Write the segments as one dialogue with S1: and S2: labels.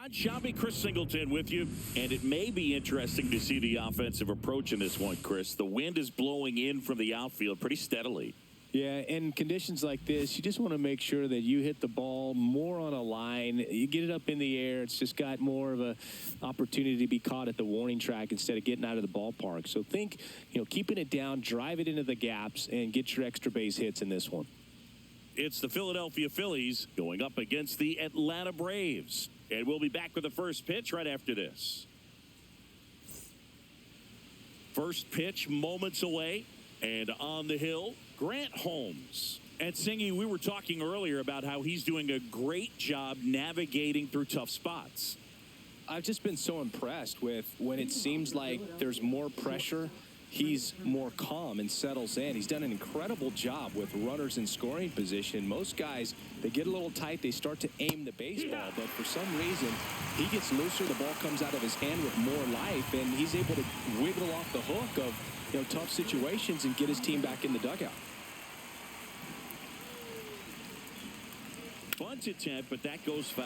S1: John Shelby, Chris Singleton with you, and it may be interesting to see the offensive approach in this one, Chris. The wind is blowing in from the outfield pretty steadily.
S2: Yeah, in conditions like this, you just want to make sure that you hit the ball more on a line. You get it up in the air. It's just got more of an opportunity to be caught at the warning track instead of getting out of the ballpark. So think, keeping it down, drive it into the gaps, and get your extra base hits in this one.
S1: It's the Philadelphia Phillies going up against the Atlanta Braves. And we'll be back with the first pitch right after this. First pitch moments away. And on the hill, Grant Holmes. And Singy, we were talking earlier about how he's doing a great job navigating through tough spots.
S2: I've just been so impressed with when it seems like there's more pressure, he's more calm and settles in. He's done an incredible job with runners in scoring position. Most guys, they get a little tight, they start to aim the baseball, but for some reason, he gets looser, the ball comes out of his hand with more life, and he's able to wiggle off the hook of tough situations and get his team back in the dugout.
S1: Bunt attempt, but that goes foul.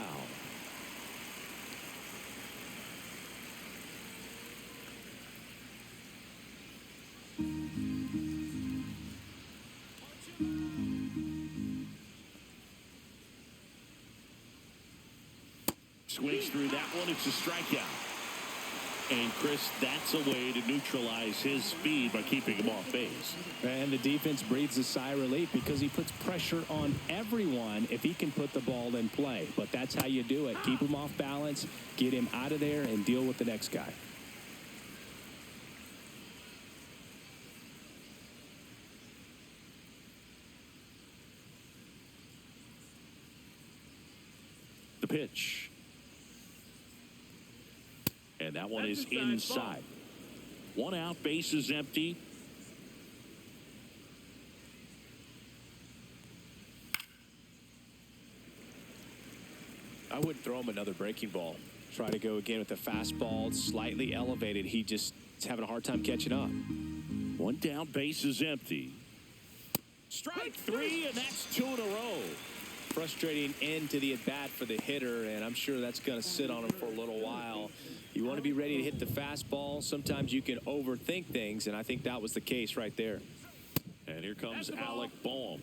S1: Swings through that one. It's a strikeout. And, Chris, that's a way to neutralize his speed by keeping him off base.
S2: And the defense breathes a sigh of relief because he puts pressure on everyone if he can put the ball in play. But that's how you do it. Keep him off balance, get him out of there, and deal with the next guy.
S1: The pitch. And that one is inside. One out, base is empty.
S2: I wouldn't throw him another breaking ball. Try to go again with the fastball, slightly elevated. He just is having a hard time catching up.
S1: One down, base is empty. Strike three, and that's two in a row.
S2: Frustrating end to the at-bat for the hitter, and I'm sure that's going to sit on him for a little while. You want to be ready to hit the fastball. Sometimes you can overthink things, and I think that was the case right there.
S1: And here comes Alec Boehm.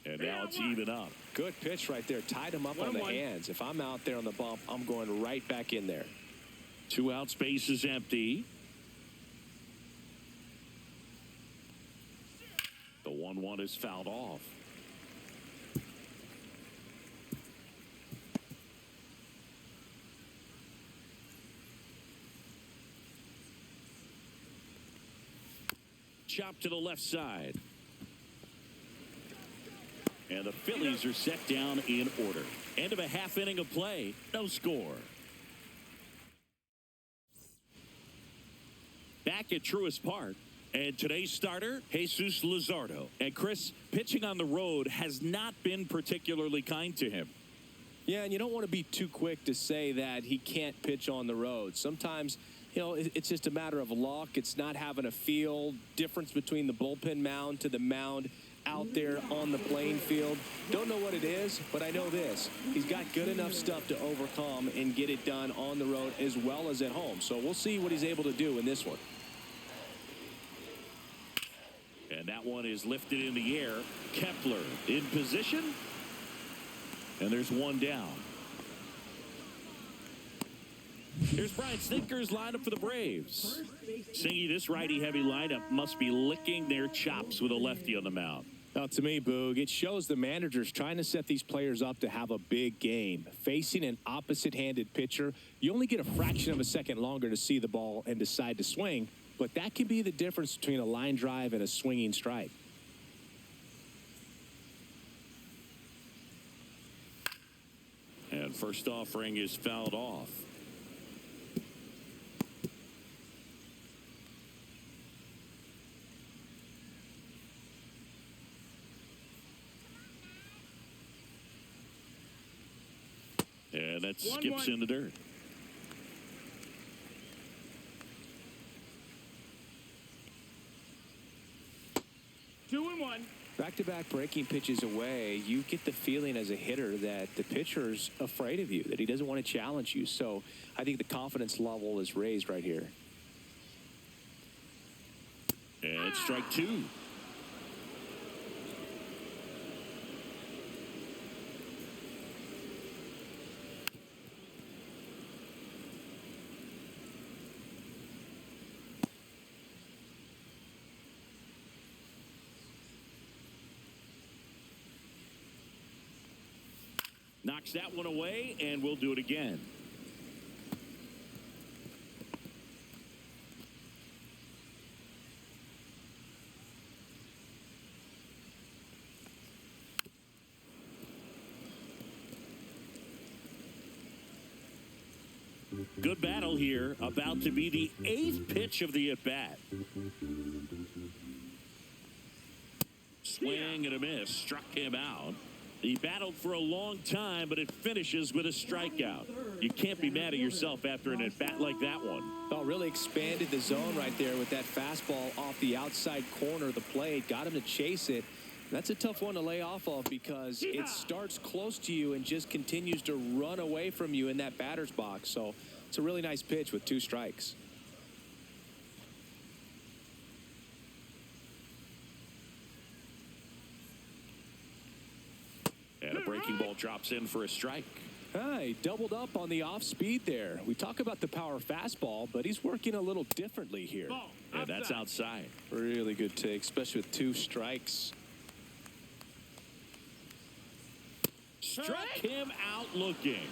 S1: And now it's even up.
S2: Good pitch right there. Tied him up on the hands. If I'm out there on the bump, I'm going right back in there.
S1: Two out, space is empty. The 1-1 is fouled off. Chop to the left side. And the Phillies are set down in order. End of a half inning of play. No score. Back at Truist Park. And today's starter, Jesus Luzardo. And Chris, pitching on the road has not been particularly kind to him.
S2: Yeah, and you don't want to be too quick to say that he can't pitch on the road. Sometimes, it's just a matter of luck. It's not having a feel. Difference between the bullpen mound to the mound out there on the playing field. Don't know what it is, but I know this. He's got good enough stuff to overcome and get it done on the road as well as at home. So we'll see what he's able to do in this one.
S1: And that one is lifted in the air. Kepler in position. And there's one down. Here's Brian Snitker's lineup for the Braves. Singy, this righty-heavy lineup must be licking their chops with a lefty on the mound.
S2: Now, to me, Boog, it shows the managers trying to set these players up to have a big game. Facing an opposite-handed pitcher, you only get a fraction of a second longer to see the ball and decide to swing, but that can be the difference between a line drive and a swinging strike.
S1: And first offering is fouled off. And that skips in the dirt.
S3: Two and one.
S2: Back-to-back breaking pitches away, you get the feeling as a hitter that the pitcher's afraid of you, that he doesn't want to challenge you. So I think the confidence level is raised right here.
S1: And strike two. Knocks that one away, and we'll do it again. Good battle here. About to be the 8th pitch of the at-bat. Swing and a miss. Struck him out. He battled for a long time, but it finishes with a strikeout. You can't be mad at yourself after an at-bat like that one.
S2: Oh, really expanded the zone right there with that fastball off the outside corner of the plate. Got him to chase it. That's a tough one to lay off of because it starts close to you and just continues to run away from you in that batter's box. So it's a really nice pitch with 2 strikes.
S1: And a breaking ball drops in for a strike.
S2: He doubled up on the off speed there. We talk about the power fastball, but he's working a little differently here.
S1: And that's outside.
S2: Really good take, especially with 2 strikes.
S1: Struck him out looking.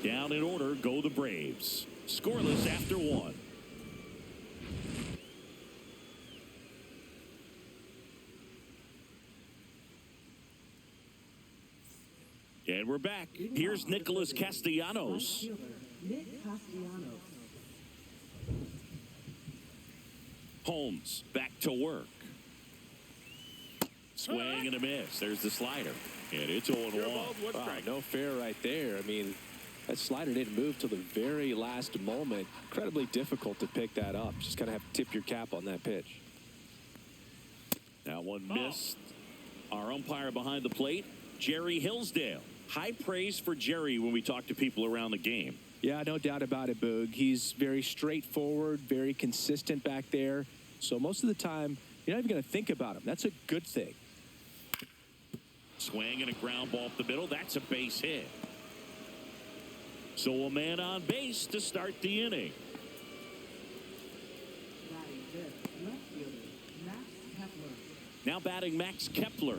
S1: Down in order go the Braves. Scoreless after 1. And we're back. Here's Nicholas Castellanos. Holmes back to work. Swing and a miss. There's the slider. And it's 0-1.
S2: Wow, no fair right there. I mean, that slider didn't move till the very last moment. Incredibly difficult to pick that up. Just kind of have to tip your cap on that pitch.
S1: That one missed. Our umpire behind the plate, Jerry Hillsdale. High praise for Jerry when we talk to people around the game.
S2: Yeah, no doubt about it, Boog. He's very straightforward, very consistent back there. So most of the time, you're not even going to think about him. That's a good thing.
S1: Swing and a ground ball up the middle. That's a base hit. So a man on base to start the inning. Now batting Max Kepler.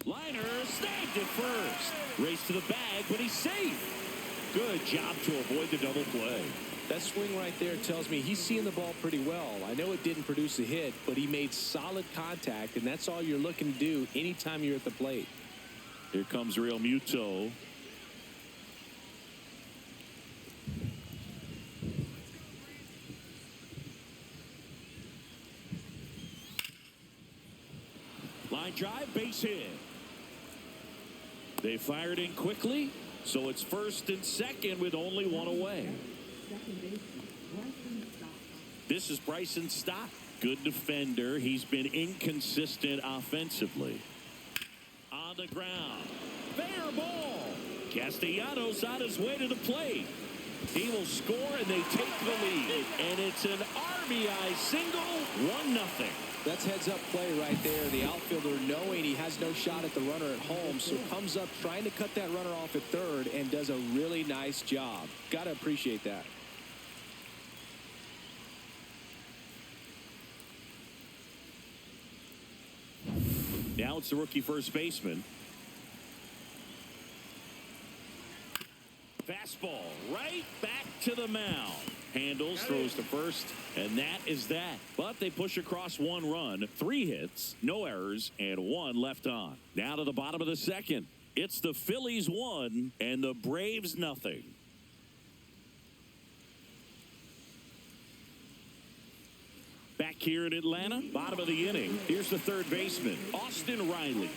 S1: Liner snagged it first. Race to the bag, but he's safe. Good job to avoid the double play.
S2: That swing right there tells me he's seeing the ball pretty well. I know it didn't produce a hit, but he made solid contact, and that's all you're looking to do anytime you're at the plate.
S1: Here comes Real Muto. Line drive, base hit. They fired in quickly, so it's first and second with only 1 away. This is Bryson Stott. Good defender. He's been inconsistent offensively. On the ground. Fair ball. Castellanos on his way to the plate. He will score, and they take the lead. And it's an RBI single, 1-0.
S2: That's heads-up play right there. The outfielder knowing he has no shot at the runner at home, so comes up trying to cut that runner off at third and does a really nice job. Got to appreciate that.
S1: Now it's the rookie first baseman. Fastball right back to the mound. Handles, throws to first, and that is that. But they push across 1 run, 3 hits, no errors, and 1 left on. Now to the bottom of the second. It's the Phillies 1 and the Braves 0. Back here in Atlanta, bottom of the inning. Here's the third baseman, Austin Riley.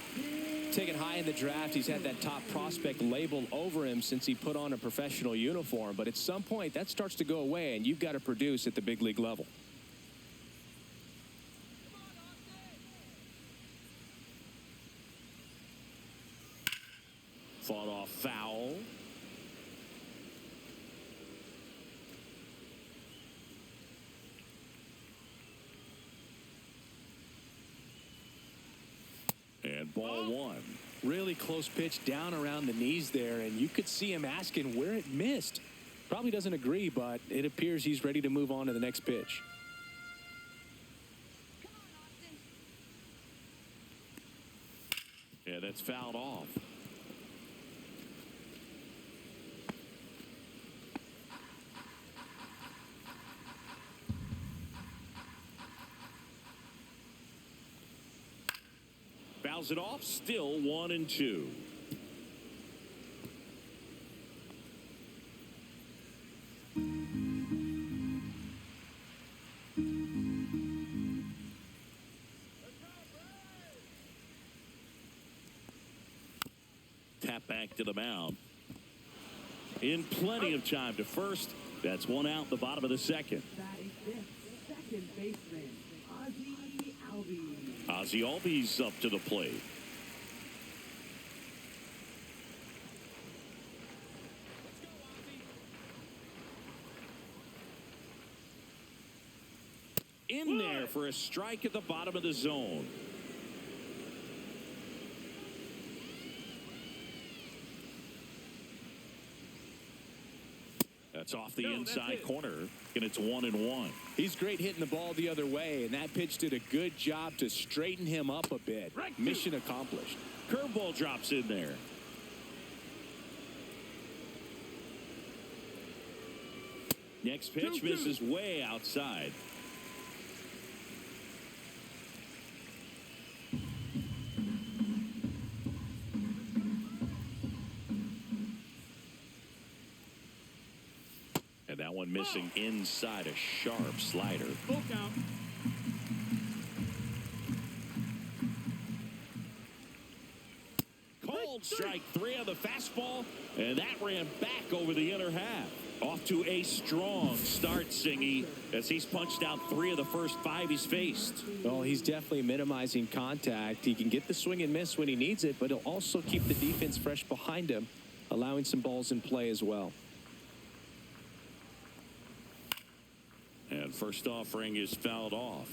S2: Taken high in the draft, he's had that top prospect label over him since he put on a professional uniform. But at some point, that starts to go away, and you've got to produce at the big league level.
S1: Fought off foul. And ball one.
S2: Really close pitch down around the knees there, and you could see him asking where it missed. Probably doesn't agree, but it appears he's ready to move on to the next pitch.
S1: Yeah, that's fouled off. Fouls it off, still 1-2. Tap back to the mound. In plenty of time to first. That's one out in the bottom of the second.
S4: Second baseman, Ozzie Albies.
S1: Ozzie Albies up to the plate. In there for a strike at the bottom of the zone. That's off the inside corner, and it's 1-1.
S2: He's great hitting the ball the other way, and that pitch did a good job to straighten him up a bit. Mission accomplished.
S1: Curveball drops in there. Next pitch misses way outside. And that one missing inside a sharp slider.
S3: Full count.
S1: Cold strike three on the fastball, and that ran back over the inner half. Off to a strong start, Singy, as he's punched out 3 of the first 5 he's faced.
S2: Well, he's definitely minimizing contact. He can get the swing and miss when he needs it, but he'll also keep the defense fresh behind him, allowing some balls in play as well.
S1: And first offering is fouled off.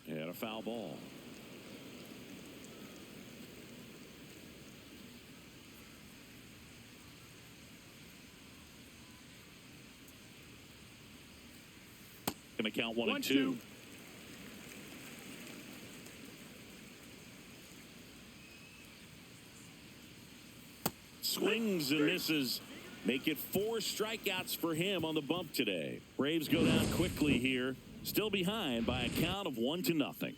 S1: And a foul ball. Going to count 1-2. Swings and misses. Make it 4 strikeouts for him on the bump today. Braves go down quickly here. Still behind by a count of 1-0.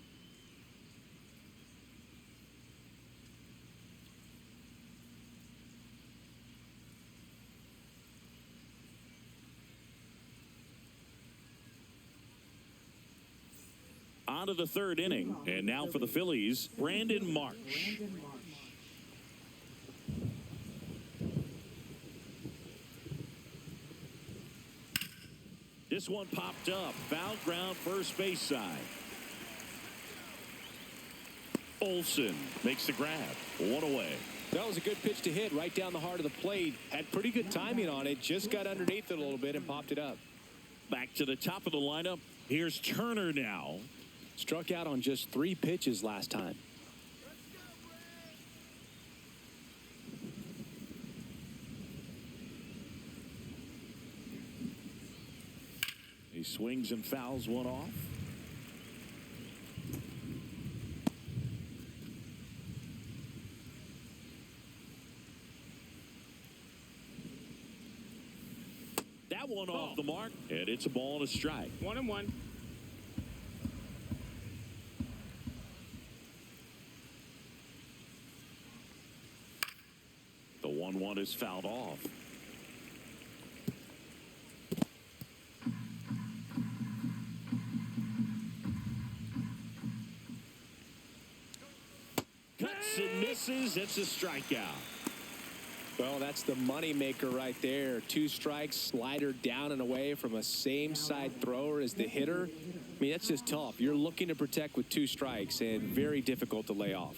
S1: On to the third inning, and now for the Phillies, Brandon Marsh. This one popped up, foul ground first base side. Olsen makes the grab, 1 away.
S2: That was a good pitch to hit right down the heart of the plate. Had pretty good timing on it, just got underneath it a little bit and popped it up.
S1: Back to the top of the lineup, here's Turner now.
S2: Struck out on just 3 pitches last time.
S1: He swings and fouls one off. That one off the mark, and it's a ball and a strike.
S3: 1-1.
S1: one is fouled off. Cuts and misses. It's a strikeout.
S2: Well, that's the money maker right there. 2 strikes, slider down and away from a same side thrower as the hitter. I mean, that's just tough. You're looking to protect with 2 strikes and very difficult to lay off.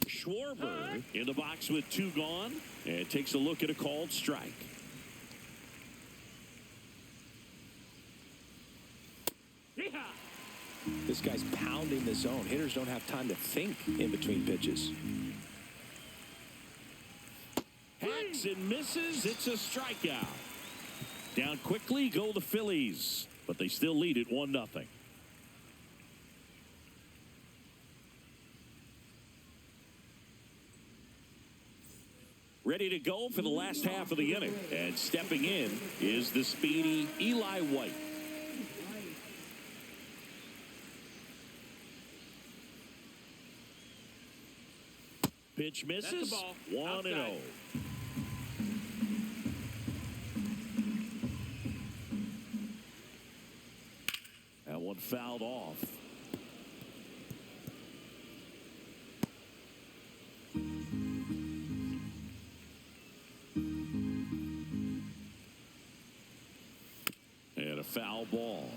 S1: Schwarber in the box with 2 gone and takes a look at a called strike.
S2: This guy's pounding the zone. Hitters don't have time to think in between pitches.
S1: Hacks and misses. It's a strikeout. Down quickly go the Phillies, but they still lead it 1-0. Ready to go for the last half of the inning. And stepping in is the speedy Eli White. Pitch misses. 1-0. That one fouled off. And a foul ball.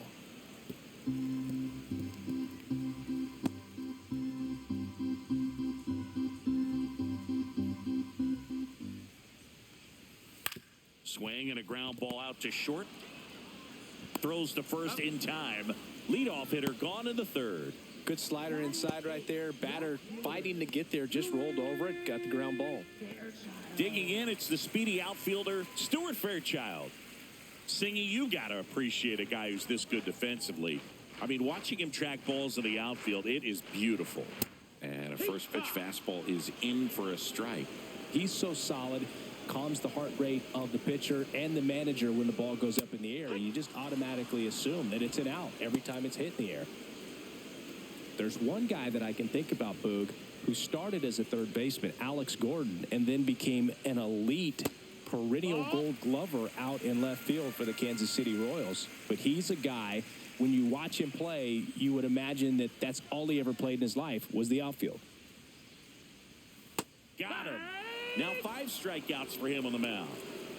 S1: Swing and a ground ball out to short. Throws to first in time. Leadoff hitter gone in the 3rd.
S2: Good slider inside right there. Batter fighting to get there. Just rolled over it. Got the ground ball.
S1: Digging in, it's the speedy outfielder, Stuart Fairchild. Singy, you got to appreciate a guy who's this good defensively. I mean, watching him track balls in the outfield, it is beautiful. And a first pitch fastball is in for a strike.
S2: He's so solid. Calms the heart rate of the pitcher and the manager when the ball goes up in the air. You just automatically assume that it's an out every time it's hit in the air. There's one guy that I can think about, Boog, who started as a third baseman, Alex Gordon, and then became an elite perennial Gold Glover out in left field for the Kansas City Royals. But he's a guy, when you watch him play, you would imagine that that's all he ever played in his life was the outfield.
S1: Got him. Now 5 strikeouts for him on the mound.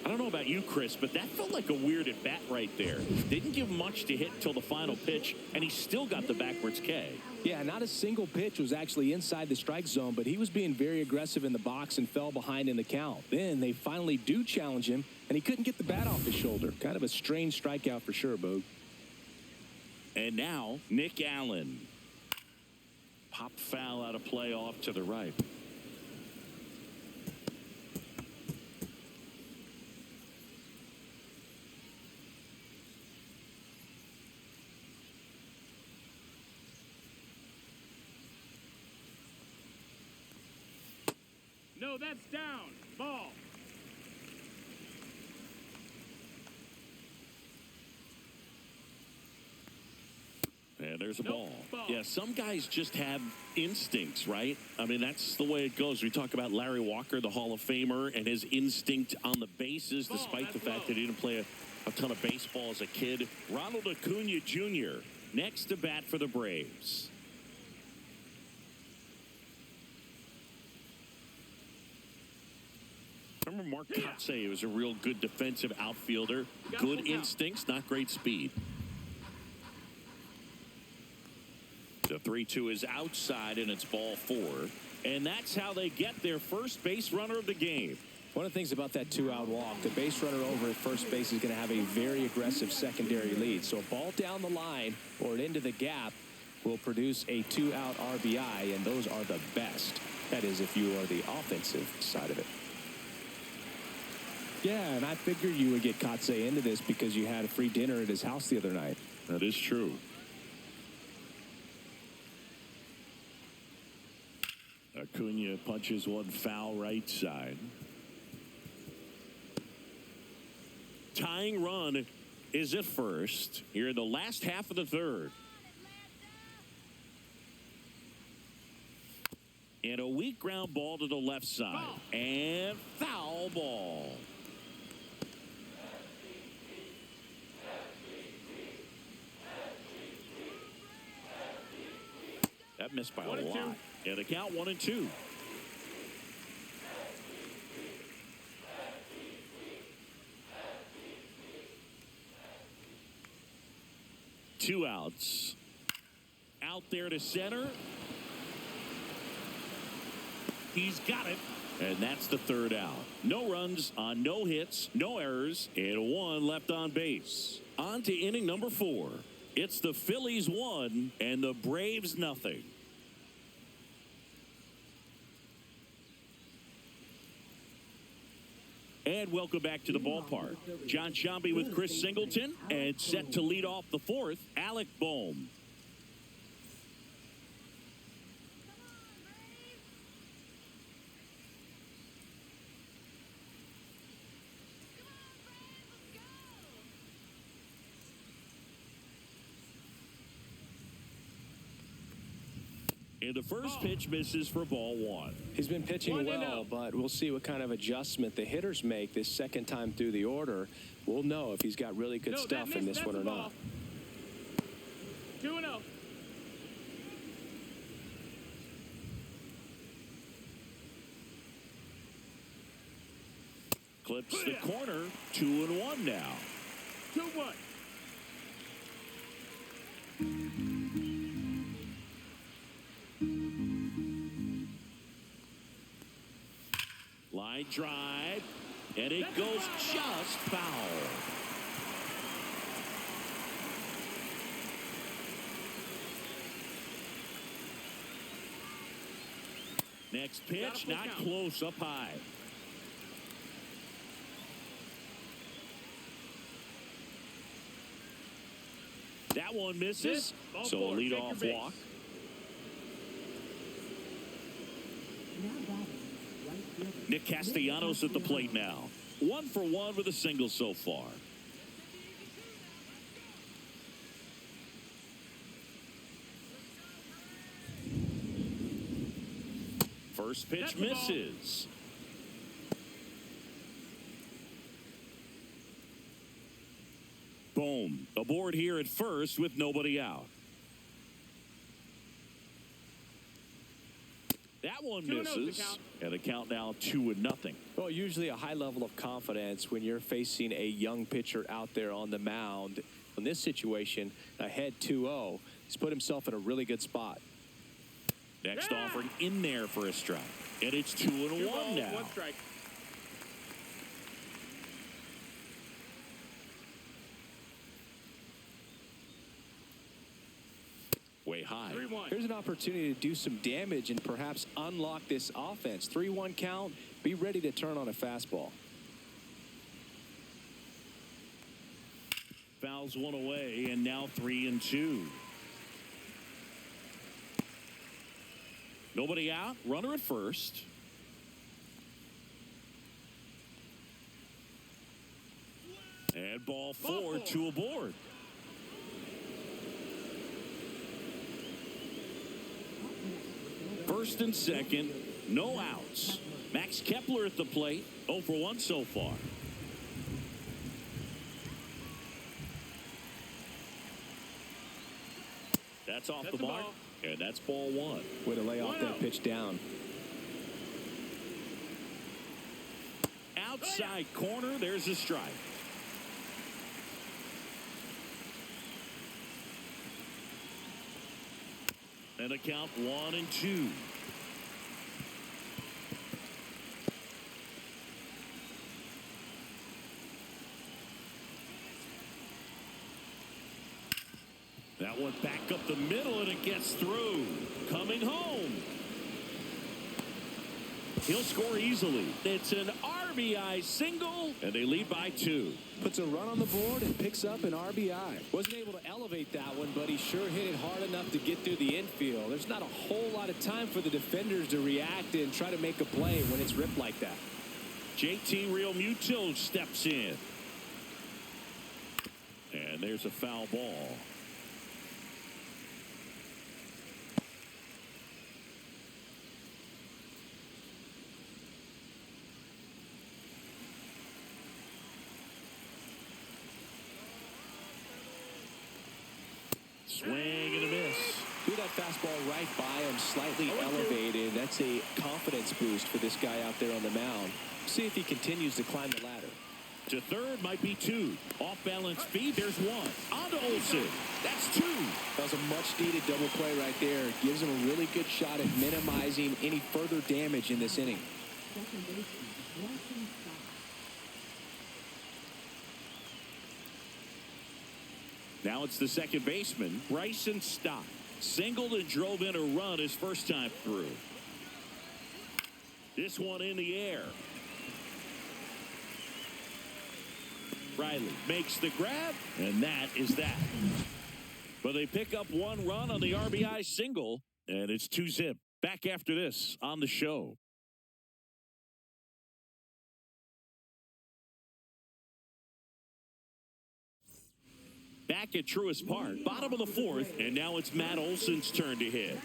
S1: I don't know about you, Chris, but that felt like a weird at bat right there. Didn't give much to hit until the final pitch, and he still got the backwards K.
S2: Yeah, not a single pitch was actually inside the strike zone, but he was being very aggressive in the box and fell behind in the count. Then they finally do challenge him, and he couldn't get the bat off his shoulder. Kind of a strange strikeout for sure, Boog.
S1: And now, Nick Allen. Pop foul out of play off to the right.
S3: No, that's down. Ball.
S1: And there's a ball. Yeah, some guys just have instincts, right? I mean, that's the way it goes. We talk about Larry Walker, the Hall of Famer, and his instinct on the bases, despite the fact that he didn't play a ton of baseball as a kid. Ronald Acuna Jr. next to bat for the Braves. Remember Mark Kotsay was a real good defensive outfielder. Good instincts, not great speed. The 3-2 is outside, and it's ball 4. And that's how they get their first base runner of the game.
S2: One of the things about that 2-out walk, the base runner over at first base is going to have a very aggressive secondary lead. So a ball down the line or into the gap will produce a 2-out RBI, and those are the best. That is, if you are the offensive side of it. Yeah, and I figured you would get Kotsay into this because you had a free dinner at his house the other night.
S1: That is true. Acuna punches one foul right side. Tying run is at first here in the last half of the 3rd. And a weak ground ball to the left side.
S3: Ball.
S1: And foul ball. That missed by a lot. And the count 1-2. Two outs. Out there to center. He's got it. And that's the third out. No runs on no hits, no errors, and one left on base. On to inning number 4. It's the Phillies 1 and the Braves nothing. And welcome back to the ballpark. John Sciambi with Chris Singleton, and set to lead off the 4th, Alec Bohm. And the first pitch misses for ball 1.
S2: He's been pitching well, but we'll see what kind of adjustment the hitters make this second time through the order. We'll know if he's got really good stuff in this one or not.
S3: 2-0.
S1: Clips the corner. 2-1 now.
S3: 2-1.
S1: Line drive, and it goes just foul. Next pitch, not close, up high. That one misses, so a leadoff walk. Nick Castellanos at the plate now. 1 for 1 with a single so far. First pitch misses. Boom. Aboard here at first with nobody out. That one misses, and the count now 2-0.
S2: Well, usually a high level of confidence when you're facing a young pitcher out there on the mound. In this situation, ahead 2-0, he's put himself in a really good spot.
S1: Next offering in there for a strike, and it's 2-1 now.
S3: 1 strike.
S1: Way high.
S3: 3-1.
S2: Here's an opportunity to do some damage and perhaps unlock this offense. 3-1 count. Be ready to turn on a fastball.
S1: Fouls one away, and now 3-2. Nobody out. Runner at first. And ball 4, 2 aboard. First and second, no outs. Max Kepler at the plate, 0 for 1 so far. That's off the mark, and that's ball 1.
S2: Way to lay off that pitch down.
S1: Outside corner, there's a strike. And a count 1-2. That one back up the middle, and it gets through. Coming home. He'll score easily. It's an RBI single, and they lead by 2.
S2: Puts a run on the board and picks up an RBI. Wasn't able to elevate that one, but he sure hit it hard enough to get through the infield. There's not a whole lot of time for the defenders to react and try to make a play when it's ripped like that.
S1: JT Realmuto steps in. And there's a foul ball. Swing and a miss.
S2: Threw that fastball right by him, slightly elevated. That's a confidence boost for this guy out there on the mound. See if he continues to climb the ladder.
S1: To third might be 2. Off-balance feed, there's 1. On to Olsen. That's 2.
S2: That was a much-needed double play right there. Gives him a really good shot at minimizing any further damage in this inning.
S4: Second baseman, Bryson Stott.
S1: Now it's the second baseman, Bryson Stott. Singled and drove in a run his first time through. This one in the air. Riley makes the grab, and that is that. But they pick up 1 run on the RBI single, and it's 2-zip. Back after this on the show. Back at Truist Park, bottom of the 4th, and now it's Matt Olson's turn to hit.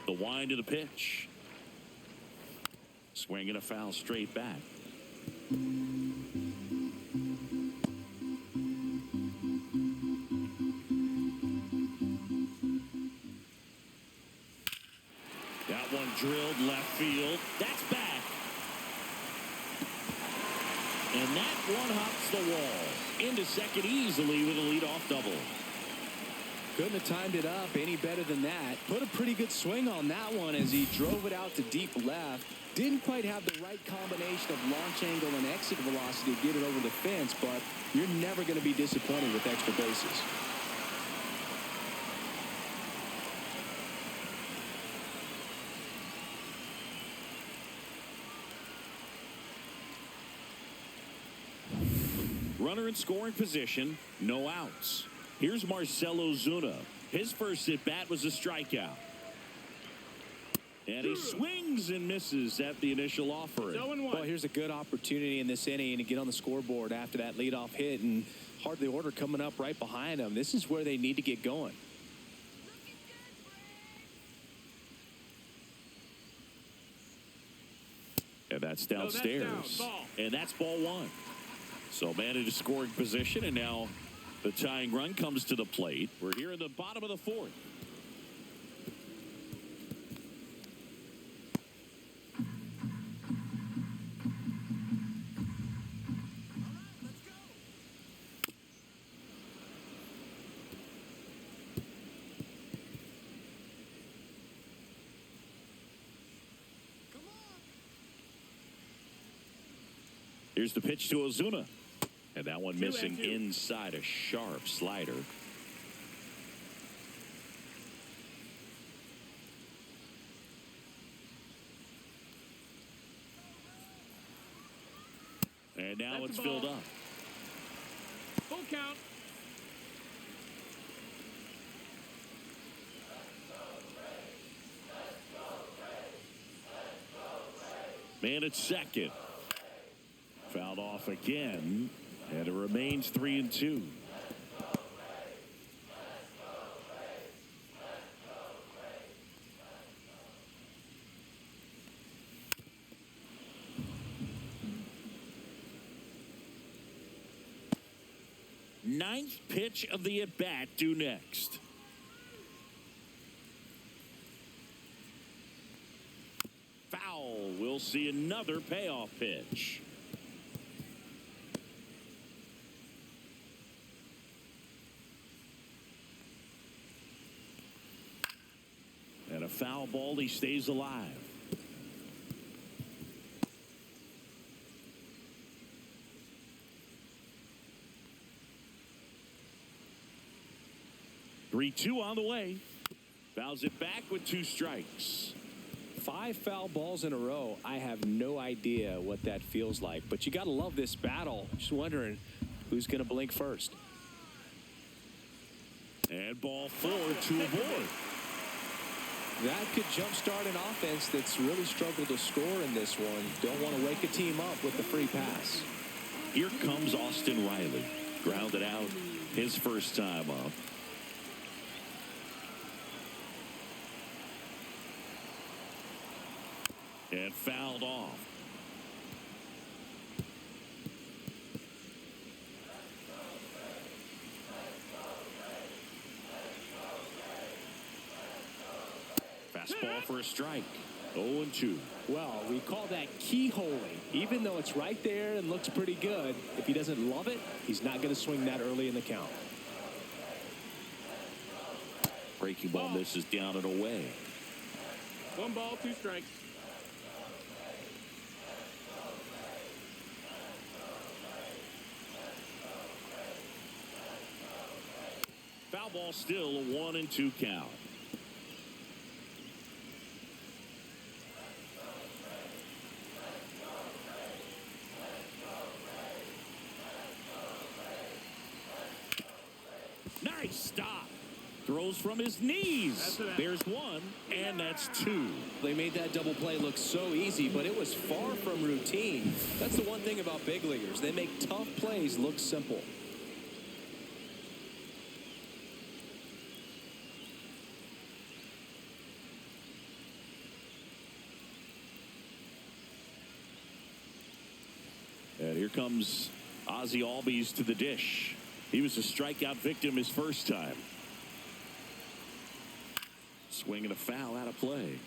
S1: The wind of the pitch. Swinging a foul straight back. That one drilled left field. That's back. And that one hops the wall. Into second easily with a leadoff double.
S2: Couldn't have timed it up any better than that. Put a pretty good swing on that one as he drove it out to deep left. Didn't quite have the right combination of launch angle and exit velocity to get it over the fence, but you're never going to be disappointed with extra bases.
S1: Runner in scoring position, no outs. Here's Marcell Ozuna. His first at-bat was a strikeout. And he swings and misses at the initial offering.
S2: Well, here's a good opportunity in this inning to get on the scoreboard after that leadoff hit, and hard the order coming up right behind them. This is where they need to get going.
S1: And that's downstairs. And that's ball 1. So man in a scoring position, and now the tying run comes to the plate. We're here in the bottom of the 4th. Here's the pitch to Ozuna. And that one missing inside, a sharp slider. And now it's filled up.
S3: Full count.
S1: Man at second. Fouled off again, and it remains 3-2. Ninth pitch of the at-bat due next. Foul. We'll see another payoff pitch. And a foul ball, he stays alive. Three-two on the way. Fouls it back with 2 strikes.
S2: 5 foul balls in a row. I have no idea what that feels like, but you got to love this battle. Just wondering who's going to blink first.
S1: And ball 4 to avoid.
S2: That could jumpstart an offense that's really struggled to score in this one. Don't want to wake a team up with the free pass.
S1: Here comes Austin Riley. Grounded out his first time up. And fouled off. for a strike. 0-2.
S2: Well, we call that keyholing. Even though it's right there and looks pretty good, if he doesn't love it, he's not going to swing that early in the count.
S1: Breaking ball misses down and away.
S3: 1 ball, 2 strikes.
S1: Foul ball, still a 1-2 count. Nice stop. Throws from his knees. There's 1, and that's 2.
S2: They made that double play look so easy, but it was far from routine. That's the one thing about big leaguers. They make tough plays look simple.
S1: And here comes Ozzie Albies to the dish. He was a strikeout victim his first time. Swinging a foul out of play.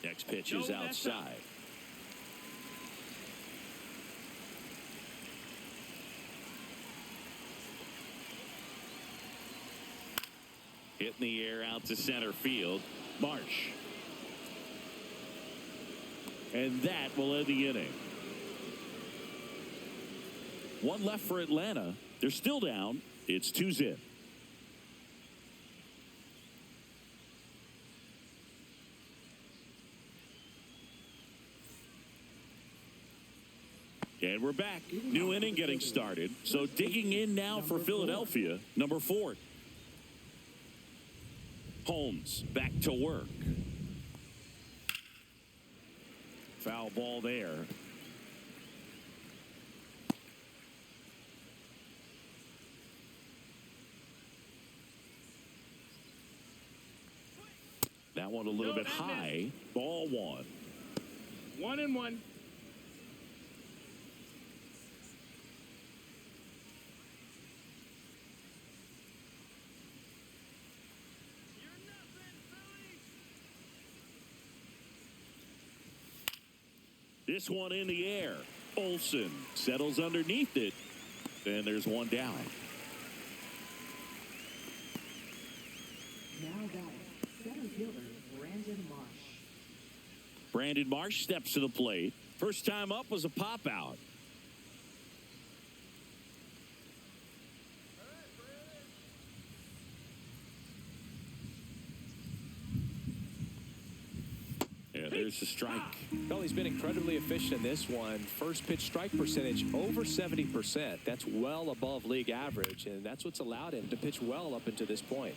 S1: Next pitch is outside. Hit in the air out to center field. Marsh. And that will end the inning. 1 left for Atlanta. They're still down. It's 2-0. And we're back. New inning getting started. So digging in now for Philadelphia, number 4. Holmes back to work. Foul ball there. That one a little bit high. Ball 1.
S3: 1-1.
S1: This one in the air. Olsen settles underneath it. And there's 1 down.
S4: Now batting, center fielder Brandon Marsh.
S1: Brandon Marsh steps to the plate. First time up was a pop out. Yeah, there's the strike.
S2: Well, he's been incredibly efficient in this one. First pitch strike percentage over 70%. That's well above league average, and that's what's allowed him to pitch well up until this point.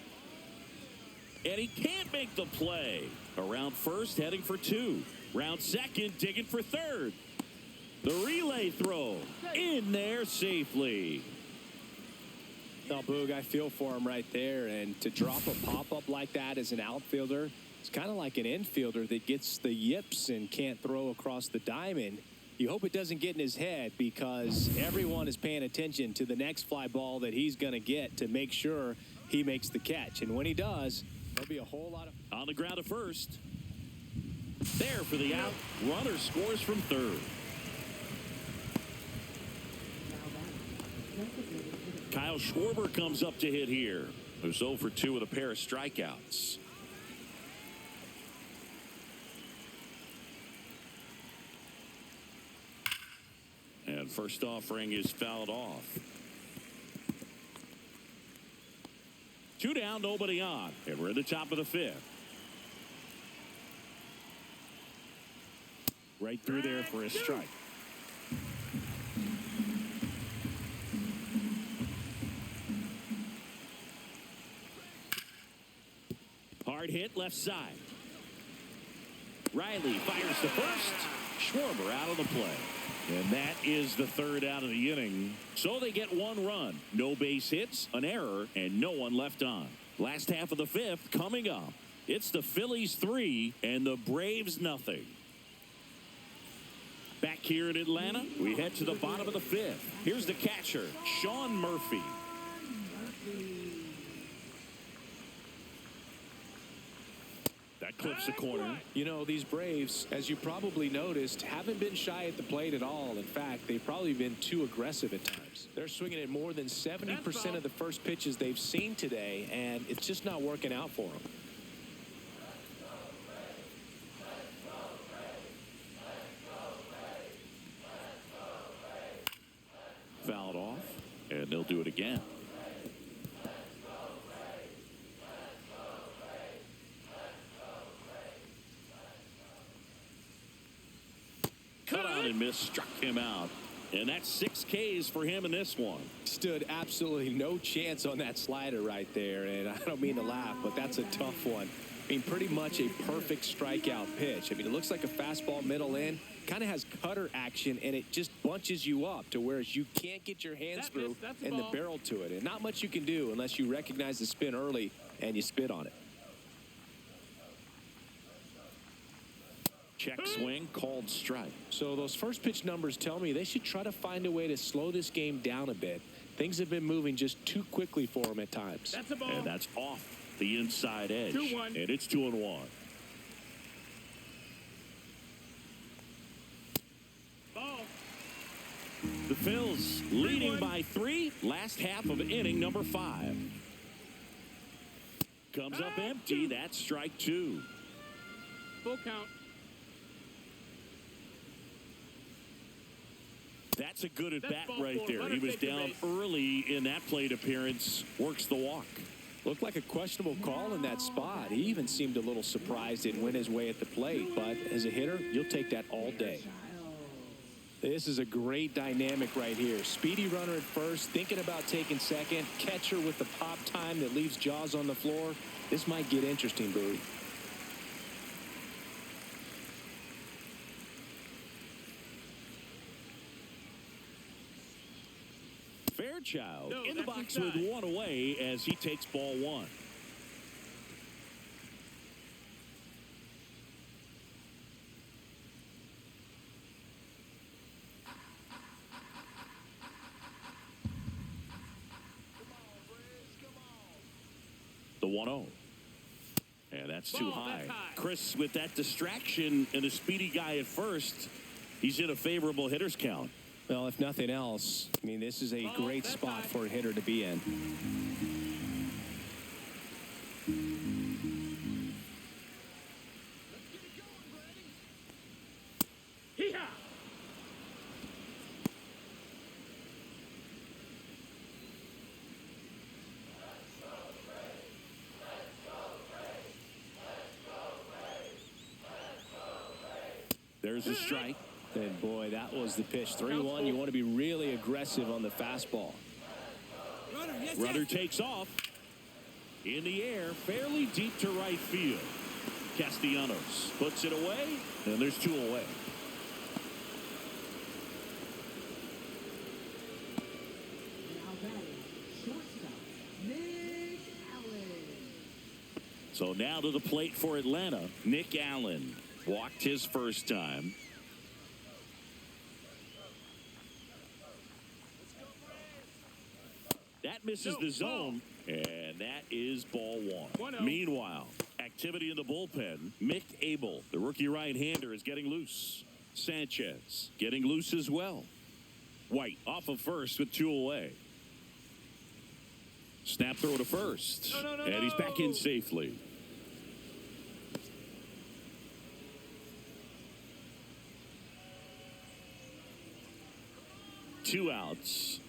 S1: And he can't make the play. Around first, heading for 2. Round second, digging for 3rd. The relay throw in there safely.
S2: Now, Boog, I feel for him right there, and to drop a pop-up like that as an outfielder, it's kind of like an infielder that gets the yips and can't throw across the diamond. You hope it doesn't get in his head, because everyone is paying attention to the next fly ball that he's going to get to make sure he makes the catch. And when he does, there'll be a whole lot of...
S1: On the ground at first. There for the out. Runner scores from 3rd. Kyle Schwarber comes up to hit here. Who's 0 for 2 with a pair of strikeouts. And first offering is fouled off. 2 down, nobody on. And we're at the top of the 5th. Right through there for a strike. Hard hit left side. Riley fires to first. Schwarber out of the play. And that is the 3rd out of the inning. So they get 1 run. No base hits, an error, and no one left on. Last half of the 5th coming up. It's the Phillies 3 and the Braves nothing. Back here in Atlanta, we head to the bottom of the 5th. Here's the catcher, Sean Murphy. That clips the corner.
S2: You know, these Braves, as you probably noticed, haven't been shy at the plate at all. In fact, they've probably been too aggressive at times. They're swinging at more than 70% of the first pitches they've seen today, and it's just not working out for them.
S1: Fouled off, and they'll do it again. Cut out and missed, struck him out. And that's 6 Ks for him in this one.
S2: Stood absolutely no chance on that slider right there, and I don't mean to laugh, but that's a tough one. I mean, pretty much a perfect strikeout pitch. I mean, it looks like a fastball middle in, kind of has cutter action, and it just bunches you up to where you can't get your hands through and the barrel to it. And not much you can do unless you recognize the spin early and you spit on it.
S1: Check swing, called strike.
S2: So those first pitch numbers tell me they should try to find a way to slow this game down a bit. Things have been moving just too quickly for them at times.
S3: That's a ball.
S1: And that's off the inside edge.
S3: 2-1.
S1: And it's 2-1.
S3: Ball.
S1: The Phils leading by 3. Last half of inning number 5. Comes up empty. That's strike 2.
S3: Full count.
S1: That's a good at bat right there. He was down early in that plate appearance. Works the walk.
S2: Looked like a questionable call in that spot. He even seemed a little surprised it went his way at the plate. But as a hitter, you'll take that all day. This is a great dynamic right here. Speedy runner at first, thinking about taking second. Catcher with the pop time that leaves Jaws on the floor. This might get interesting, Bowie.
S1: Fairchild in the box with 1 away as he takes ball 1. The 1-0. And that's too high. Chris, with that distraction and a speedy guy at first, he's in a favorable hitter's count.
S2: Well, if nothing else, I mean, this is a great spot for a hitter to be in.
S3: Hee-haw!
S1: There's a strike.
S2: And boy, that was the pitch. 3-1. You want to be really aggressive on the fastball.
S1: Runner takes off. In the air, fairly deep to right field. Castellanos puts it away, and there's 2 away.
S4: Now batting, shortstop, Nick Allen.
S1: So now to the plate for Atlanta. Nick Allen walked his first time. That misses the zone, and that is ball 1. Meanwhile, activity in the bullpen. Mick Abel, the rookie right-hander, is getting loose. Sanchez getting loose as well. White off of first with 2 away. Snap throw to first, and he's back in safely. Two outs.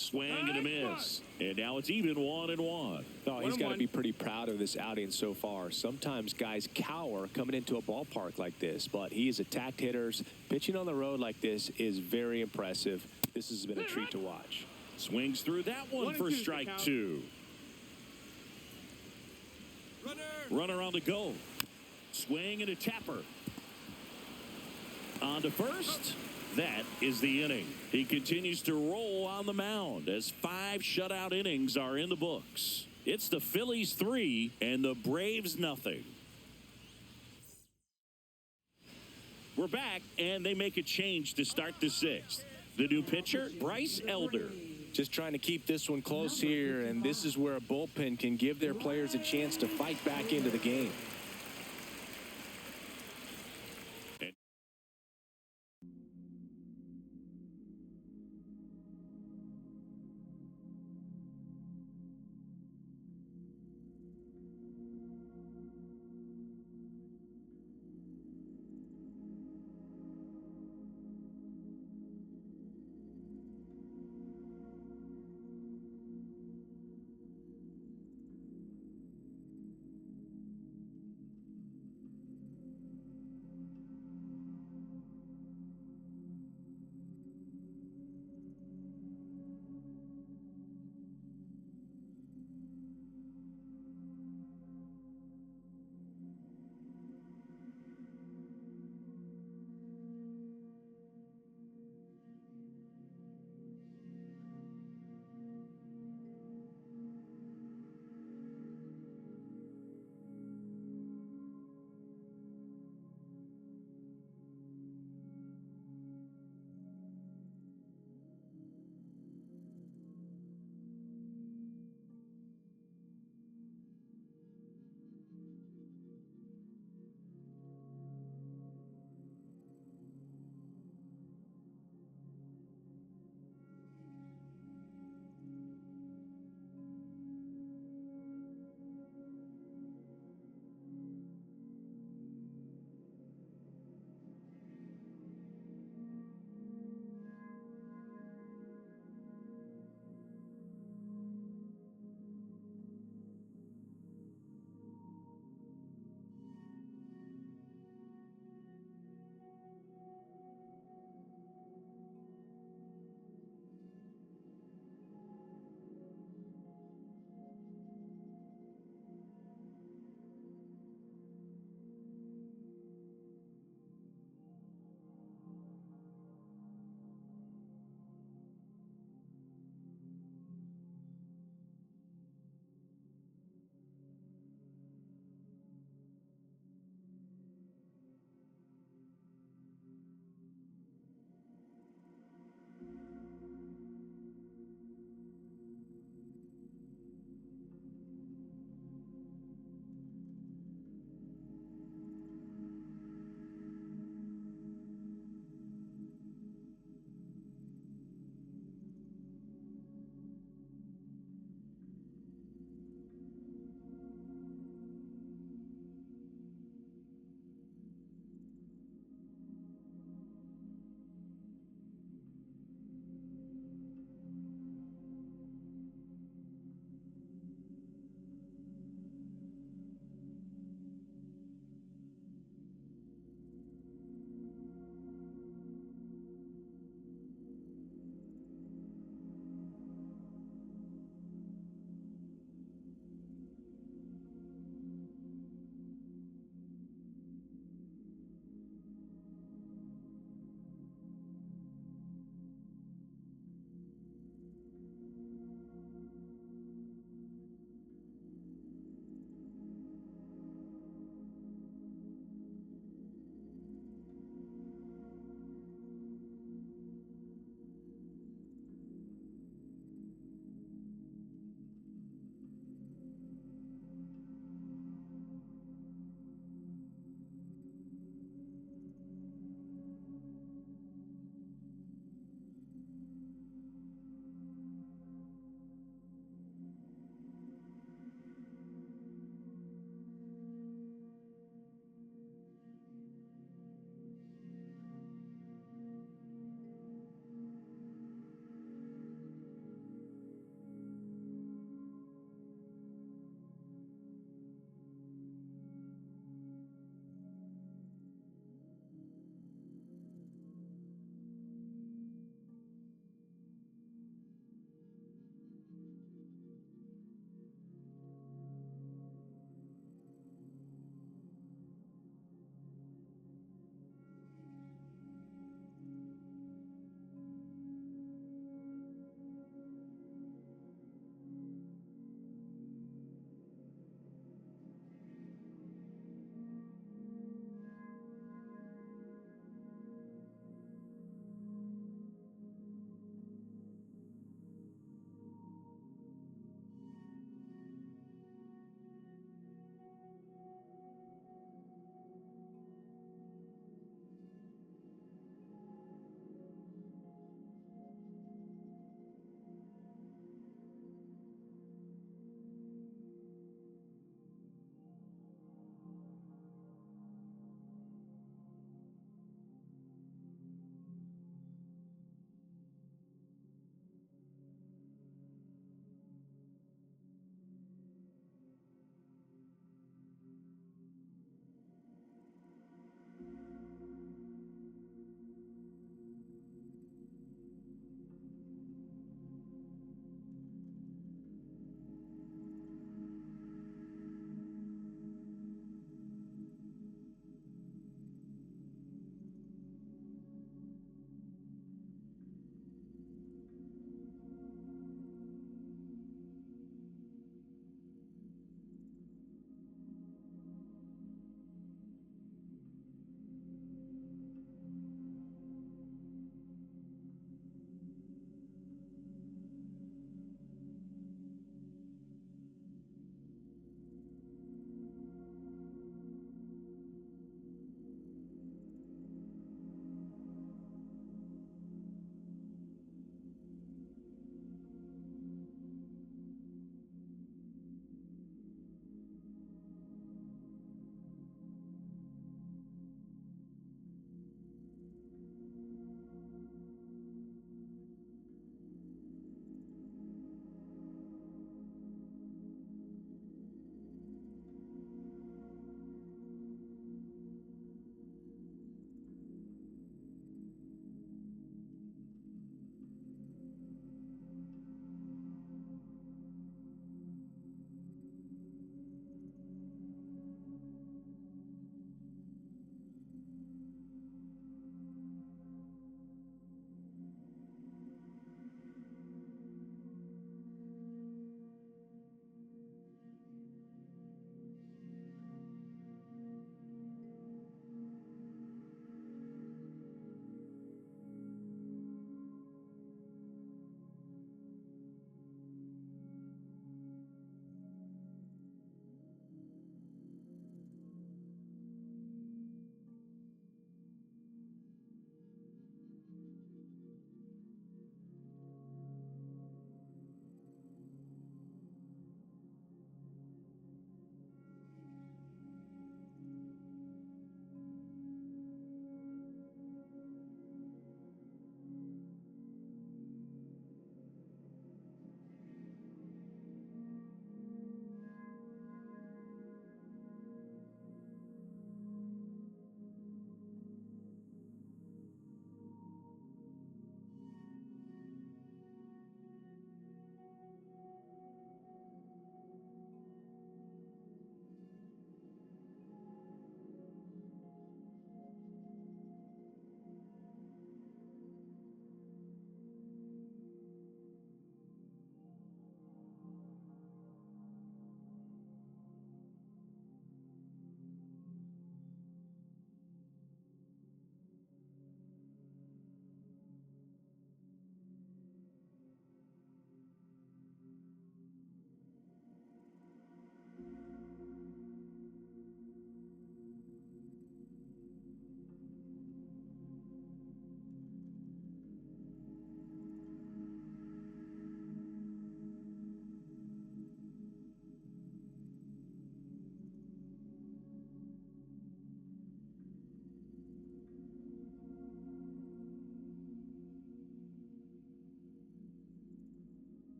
S1: Swing and a miss. And now it's even 1-1.
S2: Oh, he's got to be pretty proud of this outing so far. Sometimes guys cower coming into a ballpark like this, but he has attacked hitters. Pitching on the road like this is very impressive. This has been a treat to watch.
S1: Swings through that one for strike 2. Runner on the go. Swing and a tapper. On to first. That is the inning. He continues to roll on the mound as 5 shutout innings are in the books. It's the Phillies 3 and the Braves nothing. We're back, and they make a change to start the 6th. The new pitcher, Bryce Elder.
S2: Just trying to keep this one close here, and this is where a bullpen can give their players a chance to fight back into the game.